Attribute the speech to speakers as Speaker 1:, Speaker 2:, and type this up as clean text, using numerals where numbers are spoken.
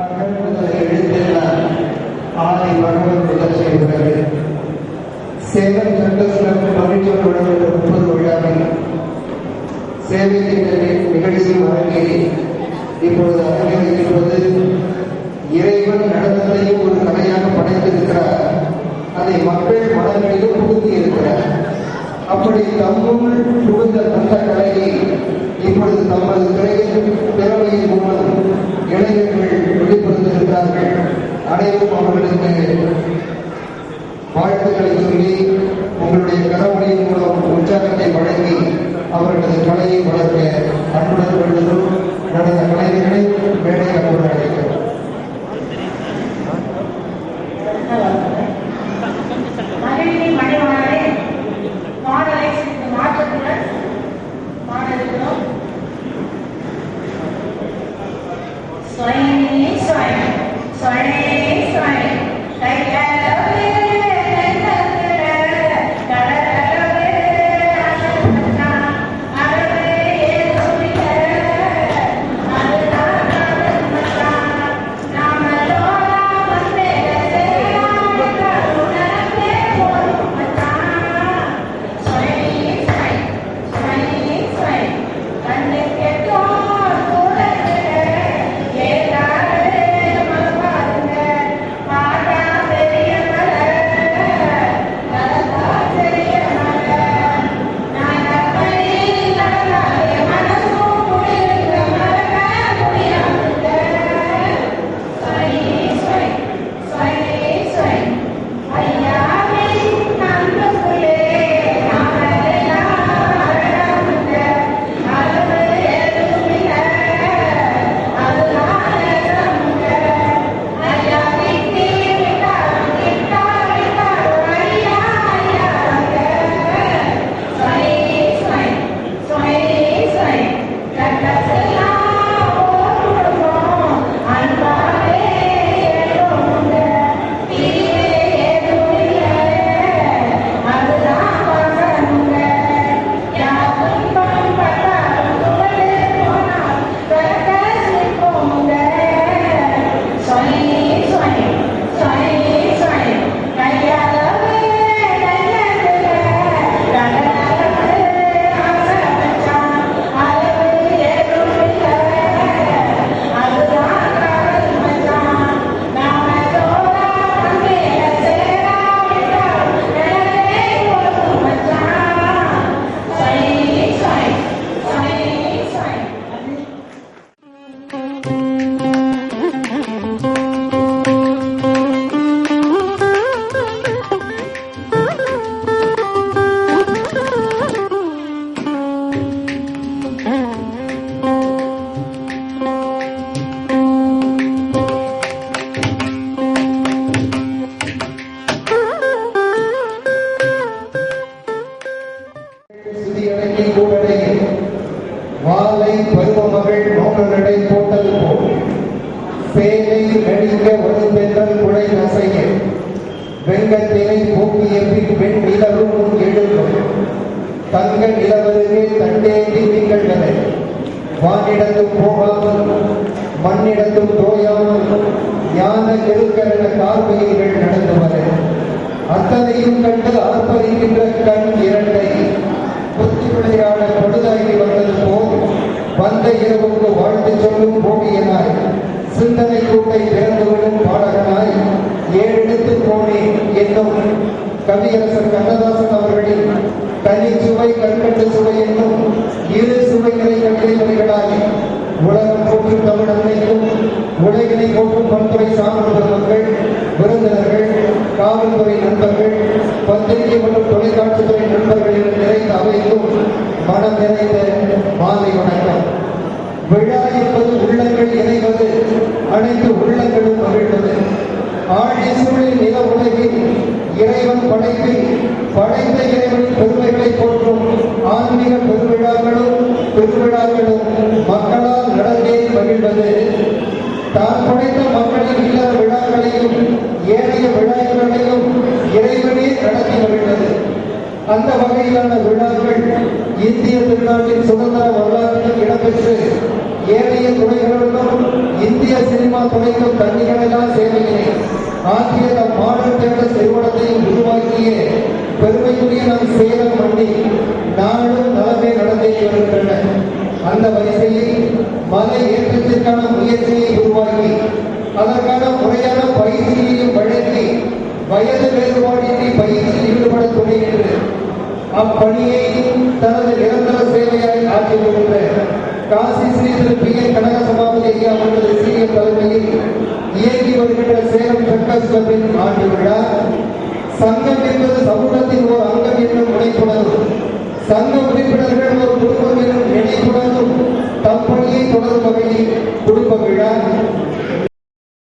Speaker 1: எழுத்தெல்லாம் ஆலை மகன் முதல் செய்கிறது. சேலம் சட்டத்திற்கு மகிழ்ச்சியோடு விளங்குகிற 30 விழாவில் சேவை நிகழ்ச்சி வழங்கி இப்பொழுது அரங்கேறியிருப்பது இறைவன் நடனத்தையும் ஒரு கலையாக படைத்திருக்கிறார். அதை மக்கள் மனங்களிலும் புகுத்தி இருக்கிறார். அப்படி தம்முள் புகுந்த நல்ல கலையை இப்பொழுது தமது திறமையின் மூலம் இளைஞர்கள் வெளிப்படுத்தியிருக்கிறார்கள். அனைவரும் அவர்களுக்கு வாழ்த்துக்களை சொல்லி உங்களுடைய கரவொலியின் மூலம் உற்சாகத்தை வழங்கி அவர்களது கலையை வளர்க்க அன்புடன் வேண்டுகிறோம். நடந்த கலைஞர்களை மேடை அன்புடன் அழைக்கிறோம். மாலை பருவமகள் மௌனநடை போட்டது போல் பேரை நடிக்க ஒரு பெண்கள் குழை நசைய வெங்கத்தினை போக்கிய பின் பெண் நிலவும் எழுதும் தங்க நிலவருகே தண்டேந்தி திகழ்களை வானிடத்தும் போகாமல் மண்ணிடத்தும் தோயாமல் ஞான நெருக்கரண கார்மையில் நடந்து வர அத்தனையும் கண்டு ஆர்ப்பரிக்கின்ற கண் இரண்டை புத்தி விளையாட பொழுதாகி வந்தது போல் வந்த இரவுக்கு வாழ்த்து சொல்லும் போகியனாய் சிந்தனை கூட்டை திறந்துவிடும் பாடகனாய் ஏழெழுத்து கோணி என்னும் கவியரசர் கண்ணதாசன் அவர்களின் தனி சுவை கண்கண்டு சுவை என்னும் இரு சுவைகளை கண்டிருக்கிறாய். உலகம் போற்றும் தமிழர்களுக்கும் உலகினை போற்றும் பல்துறை சார்ந்த மக்கள், விருந்தினர்கள், காவல்துறை நண்பர்கள், பத்திரிகை மற்றும் தொலைக்காட்சித்துறை நண்பர்களின் நிறைந்த அவைக்கும் மனம் நிறைந்த மாலை வணக்கம். விழா என்பது உள்ளங்கள் இணைவது, அனைத்து உள்ளங்களும் மகிழ்வது. ஆழி சூழலில் நில உலகில் இறைவன் படைப்பில் படைத்த இறைவனின் பெருமைகளை போற்றும் ஆன்மீக பெருவிழாக்களும் மக்களால் நடந்தே மகிழ்வது. தான் படைத்த மக்களின் இல்லற விழாக்களையும் ஏனைய விழாக்களையும் இறைவனே நடத்தி மகிழ்வது. அந்த வகையிலான விழாக்கள் இந்திய திருநாட்டின் சுதந்திர வரலாற்றில் இடம்பெற்று ஏனைய துறைகளுக்கும் இந்திய சினிமா துறைக்கும் தன்னிகரா சேவையினை ஆற்றிய நம் மாடல் தேட்டர் நிறுவனத்தையும் உருவாக்கிய பெருமைக்குரிய நம் சேலம் மண்டி நாளும் நலமே நடந்தே வருகின்றன. அந்த வரிசையில் மலை ஏற்றத்திற்கான முயற்சியை உருவாக்கி அதற்கான முறையான பயிற்சியையும் வழங்கி வயது வேறுபாடின்றி பயிற்சியில் ஈடுபட துணைகின்ற அப்பணியை தனது நிரந்தர சேவையாய் ஆற்றி வருகின்ற காசி ஸ்ரீ திரு பி என் கனக சபாபதி ஐயா அவர்களது சீரிய தலைமையில் இயங்கி வருகின்ற சேலம் சர்க்கஸ் கிளப்பின் ஆண்டு விழா சங்கம் என்பது சமூகத்தின் ஓர் அங்கம் என்னும் முனைப்புணர்வு